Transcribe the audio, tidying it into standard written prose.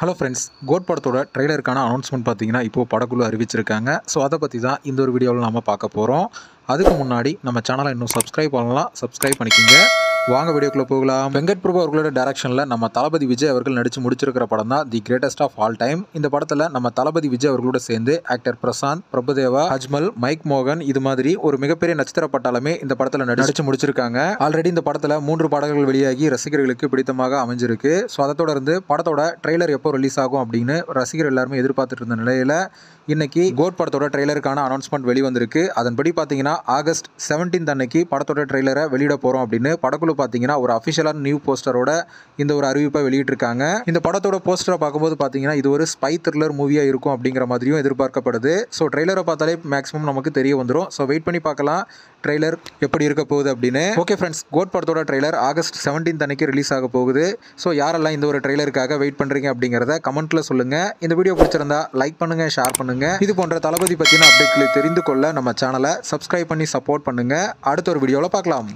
Hello friends, code படத்தோட ட்ரெய்லருக்கான announcement பார்த்தீங்கன்னா இப்போது படக்குழு அறிவிச்சிருக்காங்க. ஸோ அதை பற்றி தான் இந்த ஒரு வீடியோவில் நம்ம பார்க்க போகிறோம். அதுக்கு முன்னாடி நம்ம சேனலை இன்னும் சப்ஸ்கிரைப் பண்ணலாம், சப்ஸ்கிரைப் பண்ணிக்கிங்க. வாங்க வீடியோக்குள்ளே போகலாம். வெங்கட் பிரபு அவர்களோட டைரக்ஷனில் நம்ம தளபதி விஜய் அவர்கள் நடித்து முடிச்சிருக்கிற படம் தான் the greatest of all time. இந்த படத்தில் நம்ம தளபதி விஜய் அவர்களோட சேர்ந்து ஆக்டர் பிரசாந்த், பிரபுதேவா, அஜ்மல், மைக் மோகன் இது மாதிரி ஒரு மிகப்பெரிய நட்சத்திர பட்டாளமே இந்த படத்தில் நடிச்சு முடிச்சிருக்காங்க. ஆல்ரெடி இந்த படத்தில் 3 பாடல்கள் வெளியாகி ரசிகர்களுக்கு பிடித்தமாக அமைஞ்சிருக்கு. ஸோ அதை தொடர்ந்து படத்தோட ட்ரெய்லர் எப்போ ரிலீஸ் ஆகும் அப்படின்னு ரசிகர் எல்லாருமே எதிர்பார்த்துட்டு இருந்த நிலையில் இன்னைக்கு கோட் படத்தோட ட்ரெய்லருக்கான அனௌன்ஸ்மெண்ட் வெளிவந்திருக்கு. அதன்படி பார்த்தீங்கன்னா ஆகஸ்ட் 17 அன்னைக்கு படத்தோட ட்ரெய்லரை வெளியிட போகிறோம் அப்படின்னு படக்குழு பார்த்தீங்கன்னா ஒரு அஃபிஷியலான நியூ போஸ்டரோட இந்த ஒரு அறிவிப்பை வெளியிட்டிருக்காங்க. இந்த படத்தோட போஸ்டரை பார்க்கும்போது பார்த்தீங்கன்னா இது ஒரு ஸ்பை த்ரில்லர் மூவியாக இருக்கும் அப்படிங்கிற மாதிரியும் எதிர்பார்க்கப்படுது. ஸோ ட்ரெய்லரை பார்த்தாலே மேக்ஸிமம் நமக்கு தெரிய வந்துடும். ஸோ வெயிட் பண்ணி பார்க்கலாம் ட்ரெய்லர் எப்படி இருக்க போகுது அப்படின்னு. ஓகே ஃப்ரெண்ட்ஸ், கோட் படத்தோட ட்ரெய்லர் ஆகஸ்ட் 17 அன்னைக்கு ரிலீஸ் ஆக போகுது. ஸோ யாரெல்லாம் இந்த ஒரு ட்ரெய்லருக்காக வெயிட் பண்ணுறீங்க அப்படிங்கிறத கமெண்ட்டில் சொல்லுங்கள். இந்த வீடியோ பிடிச்சிருந்தா லைக் பண்ணுங்கள், ஷேர் பண்ணுங்கள். இது போன்ற தளபதி பற்றின அப்டேட்களை தெரிந்து கொள்ள நம்ம சேனலை சப்ஸ்கிரைப் பண்ணி சப்போர்ட் பண்ணுங்கள். அடுத்த ஒரு வீடியோவில் பார்க்கலாம்.